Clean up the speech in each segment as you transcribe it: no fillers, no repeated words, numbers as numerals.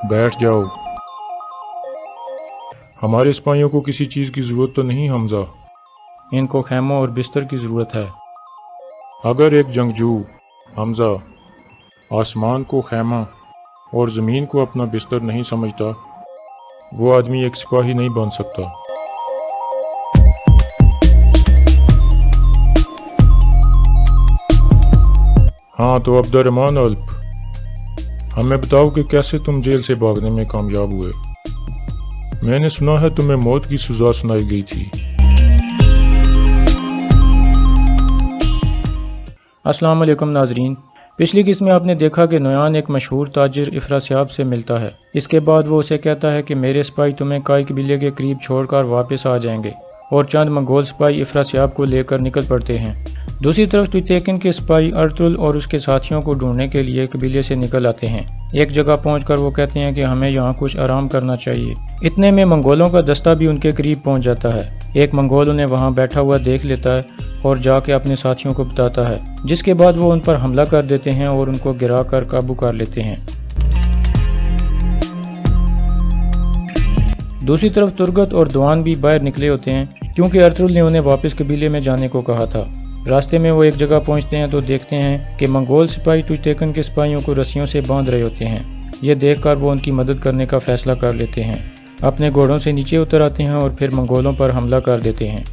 बैठ जाओ। हमारे सिपाहियों को किसी चीज़ की ज़रूरत तो नहीं हमजा? इनको खैमों और बिस्तर की ज़रूरत है। अगर एक जंगजू हमजा आसमान को खैमा और ज़मीन को अपना बिस्तर नहीं समझता, वो आदमी एक सिपाही नहीं बन सकता। हाँ तो अब्दुर्रहमान अल्प, हमें बताओ कि कैसे तुम जेल से भागने में कामयाब हुए। मैंने सुना है तुम्हें मौत की सज़ा सुनाई गई थी। अस्सलाम वालेकुम नाजरीन। पिछली किस्त में आपने देखा कि नोयान एक मशहूर ताजिर इफ्रासियाब से मिलता है। इसके बाद वो उसे कहता है कि मेरे सिपाही तुम्हें काई कबीले के करीब छोड़कर वापस आ जाएंगे और चंद मंगोल सिपाही इफ्रासियाब को लेकर निकल पड़ते हैं। दूसरी तरफ तुतैकिन के सिपाही अर्तुल और उसके साथियों को ढूंढने के लिए कबीले से निकल आते हैं। एक जगह पहुंचकर वो कहते हैं कि हमें यहाँ कुछ आराम करना चाहिए। इतने में मंगोलों का दस्ता भी उनके करीब पहुंच जाता है। एक मंगोल उन्हें वहाँ बैठा हुआ देख लेता है और जाके अपने साथियों को बताता है, जिसके बाद वो उन पर हमला कर देते हैं और उनको गिरा कर काबू कर लेते हैं। दूसरी तरफ तुर्गत और दुआन भी बाहर निकले होते हैं, क्योंकि अर्तुल ने उन्हें वापस कबीले में जाने को कहा था। रास्ते में वो एक जगह पहुंचते हैं तो देखते हैं कि मंगोल सिपाही तुतैकिन के सिपाहियों को रस्सियों से बांध रहे होते हैं। ये देखकर वो उनकी मदद करने का फैसला कर लेते हैं। अपने घोड़ों से नीचे उतर आते हैं और फिर मंगोलों पर हमला कर देते हैं।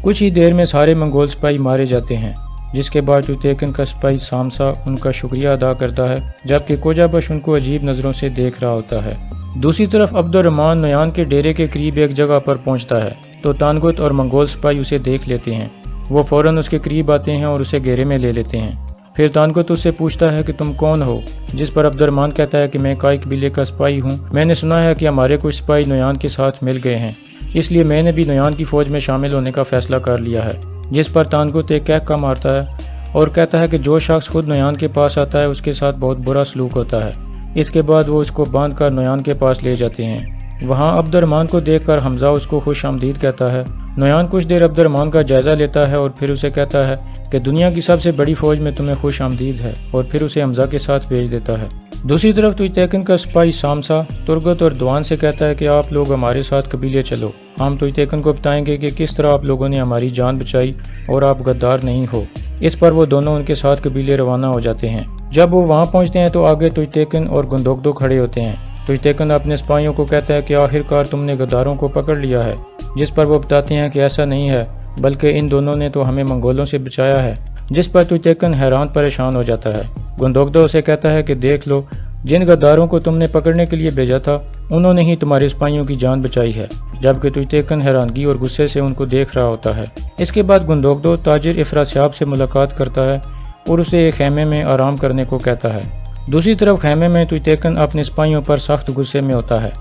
कुछ ही देर में सारे मंगोल सिपाही मारे जाते हैं, जिसके बाद तुतैकिन का सिपाही सामसा उनका शुक्रिया अदा करता है, जबकि कोजाबश उनको अजीब नज़रों से देख रहा होता है। दूसरी तरफ अब्दुर्रहमान नोयान के डेरे के करीब एक जगह पर पहुंचता है तो तानगुत और मंगोल सिपाही उसे देख लेते हैं। वो फौरन उसके करीब आते हैं और उसे घेरे में ले लेते हैं। फिर तानगुत उससे पूछता है कि तुम कौन हो, जिस पर अब्दुर्रहमान कहता है कि मैं काई कबीले का सिपाही हूँ। मैंने सुना है कि हमारे कुछ सिपाही नोयान के साथ मिल गए हैं, इसलिए मैंने भी नोयान की फौज में शामिल होने का फैसला कर लिया है। जिस पर तानगुत एक कहका मारता है और कहता है कि जो शख्स खुद नोयान के पास आता है उसके साथ बहुत बुरा सलूक होता है। इसके बाद वो उसको बांध कर नोयान के पास ले जाते हैं। वहाँ अब्दुर्रहमान को देखकर हमजा उसको खुश आमदीद कहता है। नोयान कुछ देर अब्दुर्रहमान का जायजा लेता है और फिर उसे कहता है कि दुनिया की सबसे बड़ी फौज में तुम्हें खुश आमदीद है, और फिर उसे हमजा के साथ भेज देता है। दूसरी तरफ तुतैकिन का सिपाही सामसा तुर्गत और दुआन से कहता है कि आप लोग हमारे साथ कबीले चलो, हम तुतैकिन को बताएंगे कि किस तरह आप लोगों ने हमारी जान बचाई और आप गद्दार नहीं हो। इस पर वो दोनों उनके साथ कबीले रवाना हो जाते हैं। जब वो वहाँ पहुँचते हैं तो आगे तुतैकिन और गुंदोगदो खड़े होते हैं। तुतैकिन अपने सिपाहियों को कहता है कि आखिरकार तुमने गद्दारों को पकड़ लिया है, जिस पर वो बताते हैं कि ऐसा नहीं है, बल्कि इन दोनों ने तो हमें मंगोलों से बचाया है। जिस पर तुतैकिन हैरान परेशान हो जाता है। गुंदोगदो उसे कहता है कि देख लो, जिन गद्दारों को तुमने पकड़ने के लिए भेजा था उन्होंने ही तुम्हारे सिपाहियों की जान बचाई है। जबकि तुतैकिन हैरानगी और गुस्से से उनको देख रहा होता है। इसके बाद गुंदोगदो ताजिर इफ्रासियाब से मुलाकात करता है और उसे एक खेमे में आराम करने को कहता है। दूसरी तरफ खेमे में तुतैकिन अपने सिपाहियों पर सख्त गुस्से में होता है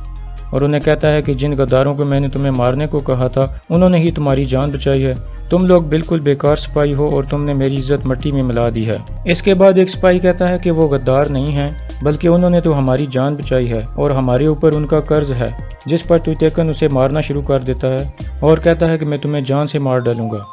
और उन्हें कहता है कि जिन गद्दारों को मैंने तुम्हें मारने को कहा था उन्होंने ही तुम्हारी जान बचाई है। तुम लोग बिल्कुल बेकार सिपाही हो और तुमने मेरी इज्जत मिट्टी में मिला दी है। इसके बाद एक सिपाही कहता है कि वो गद्दार नहीं हैं, बल्कि उन्होंने तो हमारी जान बचाई है और हमारे ऊपर उनका कर्ज है। जिस पर तुतैकिन उसे मारना शुरू कर देता है और कहता है कि मैं तुम्हें जान से मार डालूंगा।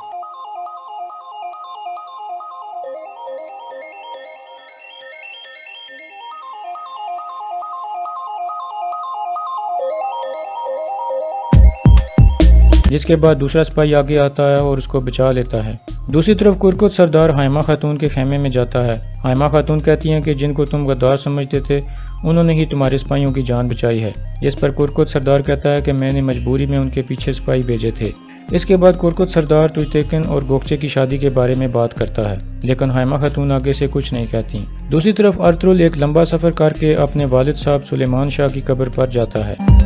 जिसके बाद दूसरा सिपाही आगे आता है और उसको बचा लेता है। दूसरी तरफ कुरकुत सरदार हाइमा खातून के खेमे में जाता है। हाइमा खातून कहती हैं कि जिनको तुम गद्दार समझते थे उन्होंने ही तुम्हारे सिपाहियों की जान बचाई है। जिस पर कुरकुत सरदार कहता है कि मैंने मजबूरी में उनके पीछे सिपाही भेजे थे। इसके बाद कुरकुत सरदार तुतैकिन और गोकचे की शादी के बारे में बात करता है, लेकिन हाइमा खातून आगे से कुछ नहीं कहती। दूसरी तरफ अर्तुल एक लंबा सफर करके अपने वालिद साहब सुलेमान शाह की कब्र पर जाता है।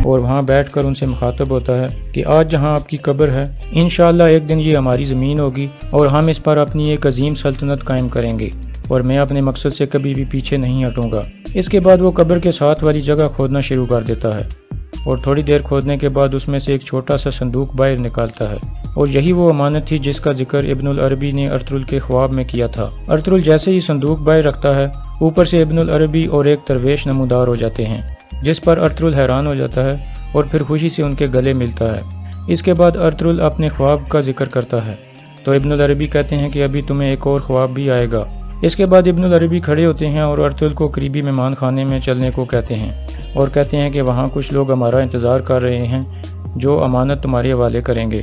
और वहाँ बैठकर उनसे मुखातब होता है कि आज जहाँ आपकी कब्र है, इंशाअल्लाह एक दिन ये हमारी ज़मीन होगी और हम इस पर अपनी एक अजीम सल्तनत कायम करेंगे। اور میں اپنے مقصد سے کبھی بھی پیچھے نہیں ہٹوں گا۔ اس کے بعد وہ قبر کے ساتھ والی جگہ کھودنا شروع کر دیتا ہے اور تھوڑی دیر کھودنے کے بعد اس میں سے ایک چھوٹا سا صندوق باہر نکالتا ہے، اور یہی وہ امانت تھی جس کا ذکر ابن العربی نے ارطغرل کے خواب میں کیا تھا۔ ارطغرل جیسے ہی صندوق باہر رکھتا ہے، اوپر سے ابن العربی اور ایک درویش نمودار ہو جاتے ہیں، جس پر ارطغرل حیران ہو جاتا ہے اور پھر خوشی سے ان کے گلے ملتا ہے۔ اس کے بعد ارطغرل اپنے خواب کا ذکر کرتا ہے تو ابن العربی کہتے ہیں کہ ابھی تمہیں ایک اور خواب بھی آئے گا۔ اس کے بعد ابن العربی کھڑے ہوتے ہیں اور ارطغرل کو قریبی مہمان خانے میں چلنے کو کہتے ہیں اور کہتے ہیں کہ وہاں کچھ لوگ ہمارا انتظار کر رہے ہیں جو امانت تمہارے حوالے کریں گے۔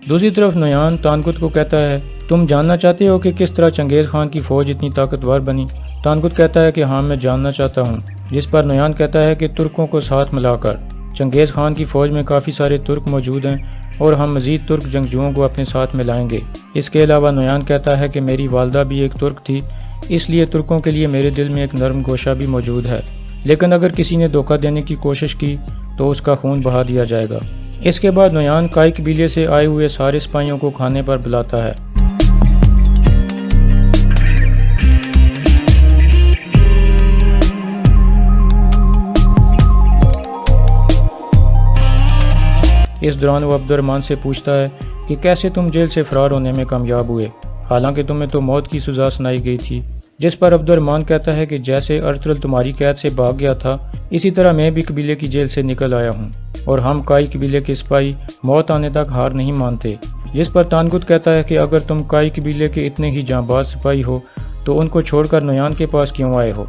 دوسری طرف نویان تانکت کو کہتا ہے، تم جاننا چاہتے ہو کہ کس طرح چنگیز خان کی فوج اتنی طاقتور بنی؟ تانکت کہتا ہے کہ ہاں میں جاننا چاہتا ہوں، جس پر نویان کہتا ہے کہ ترکوں کو ساتھ ملا کر۔ چنگیز خان کی فوج میں کافی سارے ترک موجود ہیں اور ہم مزید ترک جنگجوؤں کو اپنے ساتھ ملائیں گے۔ اس کے علاوہ نویان کہتا ہے کہ میری والدہ بھی ایک ترک تھی، اس لیے ترکوں کے لیے میرے دل میں ایک نرم گوشہ بھی موجود ہے، لیکن اگر کسی نے دھوکہ دینے کی کوشش کی تو اس کا خون بہا دیا جائے گا۔ اس کے بعد نویان کائی قبیلے سے آئے ہوئے سارے سپاہیوں کو کھانے پر بلاتا ہے۔ اس دوران وہ عبد الرحمن سے پوچھتا ہے کہ کیسے تم جیل سے فرار ہونے میں کامیاب ہوئے، حالانکہ تمہیں تو موت کی سزا سنائی گئی تھی، جس پر عبد الرحمن کہتا ہے کہ جیسے ارطغرل تمہاری قید سے بھاگ گیا تھا، اسی طرح میں بھی قبیلے کی جیل سے نکل آیا ہوں، اور ہم کائی قبیلے کے سپاہی موت آنے تک ہار نہیں مانتے۔ جس پر تانکت کہتا ہے کہ اگر تم کائی قبیلے کے اتنے ہی جانباز سپاہی ہو تو ان کو چھوڑ کر نویان کے پاس کیوں آئے ہو؟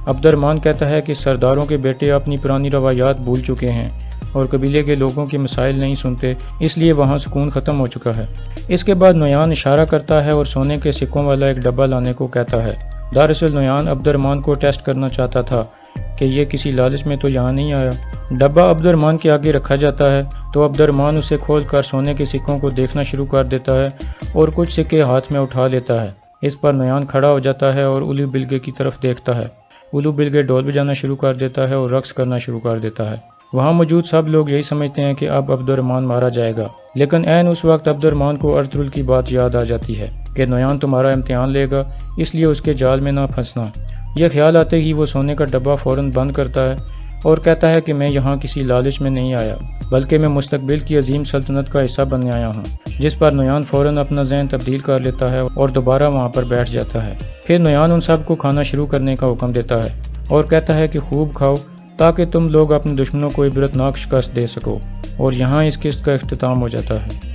عبد الرحمن کہتا ہے کہ سرداروں کے بیٹے اپنی پرانی روایات بھول چکے ہیں اور قبیلے کے لوگوں کے مسائل نہیں سنتے، اس لیے وہاں سکون ختم ہو چکا ہے۔ اس کے بعد نویان اشارہ کرتا ہے اور سونے کے سکوں والا ایک ڈبہ لانے کو کہتا ہے۔ دراصل نویان عبد الرحمن کو ٹیسٹ کرنا چاہتا تھا کہ یہ کسی لالچ میں تو یہاں نہیں آیا۔ ڈبہ عبد الرحمن کے آگے رکھا جاتا ہے تو عبد الرحمن اسے کھول کر سونے کے سکوں کو دیکھنا شروع کر دیتا ہے اور کچھ سکے ہاتھ میں اٹھا لیتا ہے۔ اس پر نویان کھڑا ہو جاتا ہے اور الو بلگے کی طرف دیکھتا ہے۔ الو بلگے ڈول بجانا شروع کر دیتا ہے اور رقص کرنا شروع کر دیتا ہے۔ وہاں موجود سب لوگ یہی سمجھتے ہیں کہ اب عبد الرحمن مارا جائے گا، لیکن عین اس وقت عبد الرحمن کو ارطغرل کی بات یاد آ جاتی ہے کہ نویان تمہارا امتحان لے گا، اس لیے اس کے جال میں نہ پھنسنا۔ یہ خیال آتے ہی وہ سونے کا ڈبہ فوراً بند کرتا ہے اور کہتا ہے کہ میں یہاں کسی لالچ میں نہیں آیا، بلکہ میں مستقبل کی عظیم سلطنت کا حصہ بننے آیا ہوں۔ جس پر نویان فوراً اپنا ذہن تبدیل کر لیتا ہے اور دوبارہ وہاں پر بیٹھ جاتا ہے۔ پھر نویان ان سب کو کھانا شروع کرنے کا حکم دیتا ہے اور کہتا ہے کہ خوب کھاؤ تاکہ تم لوگ اپنے دشمنوں کو عبرتناک شکست دے سکو، اور یہاں اس قسط کا اختتام ہو جاتا ہے۔